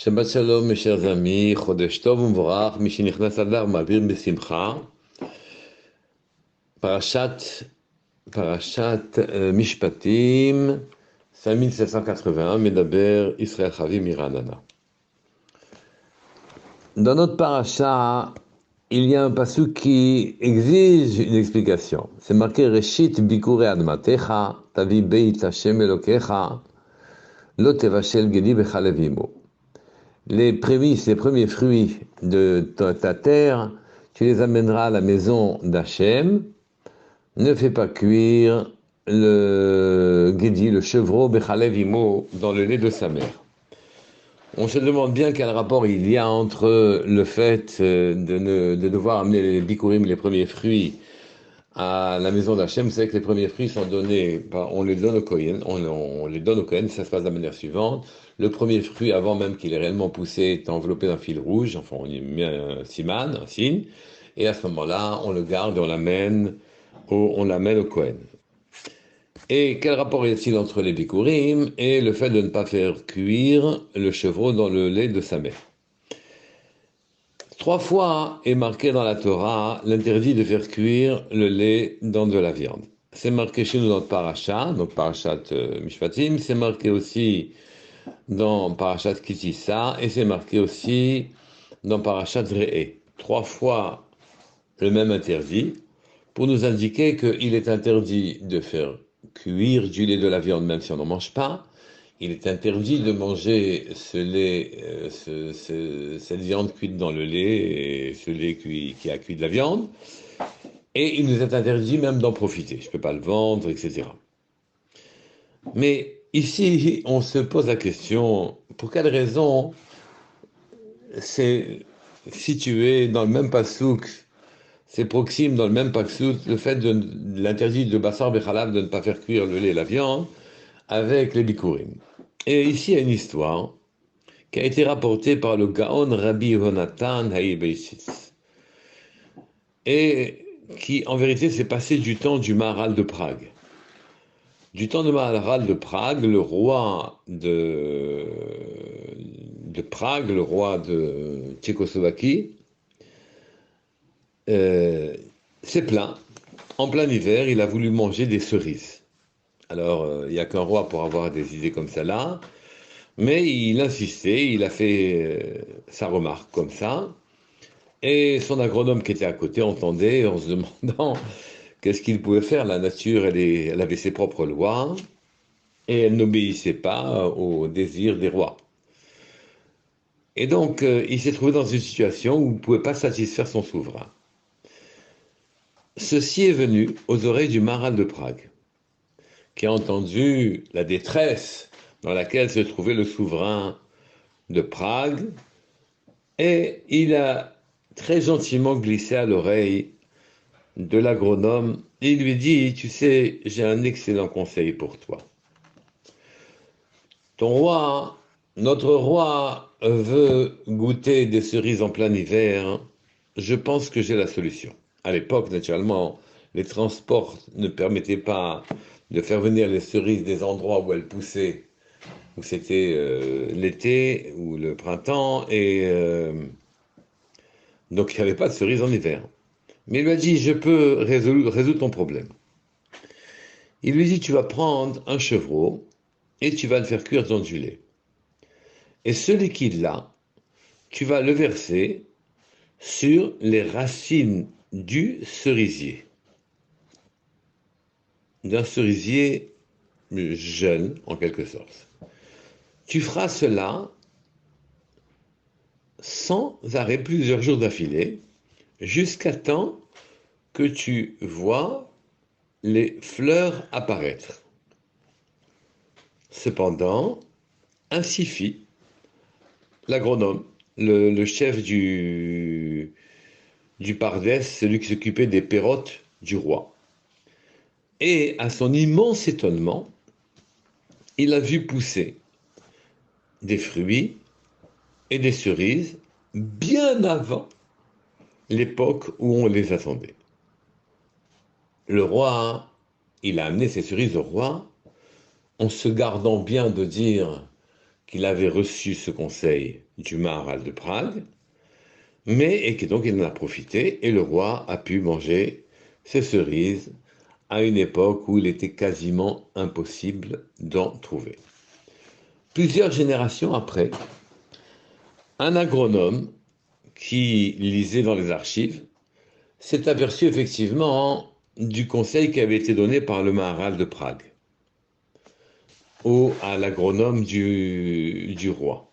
Shabbat Shalom, mes chers amis, Chodesh Tov U'Mvorach, Mishinichnas Adar Ma'avir B'Simcha, Parashat Mishpatim, 5781, Medaber Israël Chavim Miranana. Dans notre parasha, il y a un passage qui exige une explication. C'est marqué Reshit Bikure Admatecha, Tavi Beit Hashem Elokecha, Lo Tevashel Gedi Bechalevimo. Les prémices, les premiers fruits de ta terre, tu les amèneras à la maison d'Hachem. Ne fais pas cuire le guédi, le chevreau, Bechalev Imo, dans le lait de sa mère. On se demande bien quel rapport il y a entre le fait de devoir amener les bikurim, les premiers fruits, à la maison d'Hachem. C'est que les premiers fruits sont donnés, on les donne au Kohen, on les donne au Kohen, ça se passe de la manière suivante. Le premier fruit, avant même qu'il ait réellement poussé, est enveloppé d'un fil rouge, enfin on y met un siman, un signe, et à ce moment-là, on le garde et on l'amène au Kohen. Et quel rapport y a-t-il entre les bikurim et le fait de ne pas faire cuire le chevreau dans le lait de sa mère? 3 fois est marqué dans la Torah l'interdit de faire cuire le lait dans de la viande. C'est marqué chez nous dans le parasha, donc parashat Mishpatim, c'est marqué aussi dans parashat Kitissa, et c'est marqué aussi dans parashat Re'eh. 3 fois le même interdit, pour nous indiquer qu'il est interdit de faire cuire du lait de la viande même si on n'en mange pas. Il est interdit de manger ce lait, cette viande cuite dans le lait, et ce lait qui a cuit de la viande. Et il nous est interdit même d'en profiter. Je ne peux pas le vendre, etc. Mais ici, on se pose la question, pour quelle raison c'est situé dans le même pasouk, c'est proxime dans le même pasouk, le fait de l'interdit de Bassar Bechalav de ne pas faire cuire le lait et la viande avec les bikurim. Et ici, il y a une histoire qui a été rapportée par le Gaon Rabbi Yonatan Haïbeishitz, et qui, en vérité, s'est passé du temps du Maharal de Prague. Du temps du Maharal de Prague, le roi de Prague, le roi de Tchécoslovaquie, s'est plaint. En plein hiver, il a voulu manger des cerises. Alors, il n'y a qu'un roi pour avoir des idées comme ça là. Mais il insistait, il a fait sa remarque comme ça, et son agronome qui était à côté entendait en se demandant qu'est-ce qu'il pouvait faire. La nature, elle avait ses propres lois, et elle n'obéissait pas aux désirs des rois. Et donc, il s'est trouvé dans une situation où il ne pouvait pas satisfaire son souverain. Ceci est venu aux oreilles du Maharal de Prague, qui a entendu la détresse dans laquelle se trouvait le souverain de Prague, et il a très gentiment glissé à l'oreille de l'agronome et il lui dit, tu sais, j'ai un excellent conseil pour toi. Ton roi, notre roi veut goûter des cerises en plein hiver. Je pense que j'ai la solution. À l'époque, naturellement, les transports ne permettaient pas de faire venir les cerises des endroits où elles poussaient, où c'était l'été ou le printemps, et donc il n'y avait pas de cerises en hiver. Mais il lui a dit, je peux résoudre ton problème. Il lui dit, tu vas prendre un chevreau et tu vas le faire cuire dans du lait. Et ce liquide-là, tu vas le verser sur les racines du cerisier. D'un cerisier jeune, en quelque sorte. Tu feras cela sans arrêt plusieurs jours d'affilée, jusqu'à temps que tu vois les fleurs apparaître. Cependant, ainsi fit l'agronome, le chef du Pardès, celui qui s'occupait des pérotes du roi. Et à son immense étonnement, il a vu pousser des fruits et des cerises bien avant l'époque où on les attendait. Le roi, il a amené ces cerises au roi en se gardant bien de dire qu'il avait reçu ce conseil du Maharal de Prague, et que donc il en a profité, et le roi a pu manger ces cerises à une époque où il était quasiment impossible d'en trouver. Plusieurs générations après, un agronome qui lisait dans les archives s'est aperçu effectivement du conseil qui avait été donné par le Maharal de Prague à l'agronome du roi.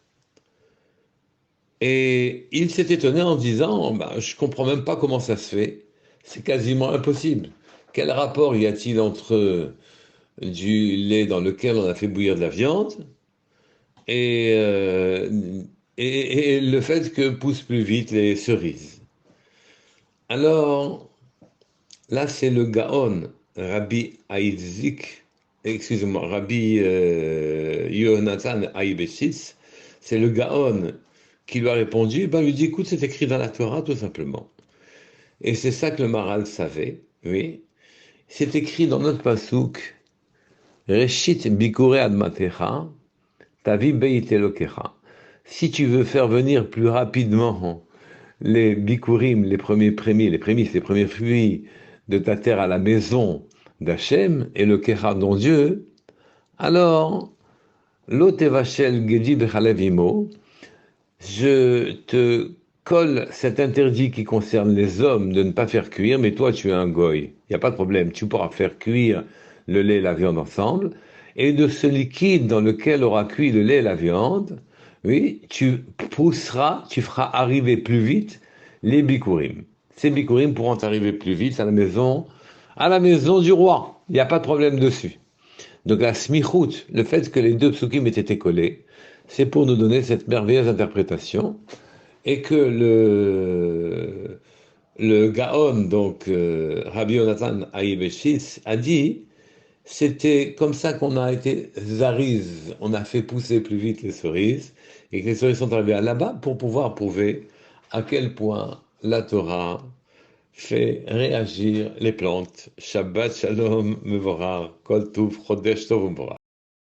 Et il s'est étonné en disant, je ne comprends même pas comment ça se fait, c'est quasiment impossible. Quel rapport y a-t-il entre du lait dans lequel on a fait bouillir de la viande et, euh, et le fait que poussent plus vite les cerises? Alors, là, c'est le Gaon, Rabbi Isaac, excusez-moi, Rabbi Yonatan Aïbeshitz, c'est le Gaon qui lui a répondu, lui dit, écoute, c'est écrit dans la Torah, tout simplement. Et c'est ça que le Maharal savait, oui. C'est écrit dans notre pasouk, Reshit Bikure Admatecha, Tavi Beit Elokecha. Si tu veux faire venir plus rapidement les bikurim, les premiers prémices, les premiers fruits de ta terre à la maison d'Hachem, et le Kecha dont Dieu, alors, l'otevachel gedi bechalev imo, je te colle cet interdit qui concerne les hommes de ne pas faire cuire, mais toi tu es un goy, il n'y a pas de problème, tu pourras faire cuire le lait et la viande ensemble, et de ce liquide dans lequel aura cuit le lait et la viande, oui, tu pousseras, tu feras arriver plus vite les bikurim. Ces bikurim pourront arriver plus vite à la maison du roi. Il n'y a pas de problème dessus. Donc la smichut, le fait que les deux psukim aient été collés, c'est pour nous donner cette merveilleuse interprétation et que le Gaon, donc Rabbi Yonatan Aïbeshis, a dit c'était comme ça qu'on a été zariz, on a fait pousser plus vite les cerises et que les cerises sont arrivées là-bas pour pouvoir prouver à quel point la Torah fait réagir les plantes. Shabbat Shalom Mevorach, Kol Tuv Chodesh Tov U'Mvorach.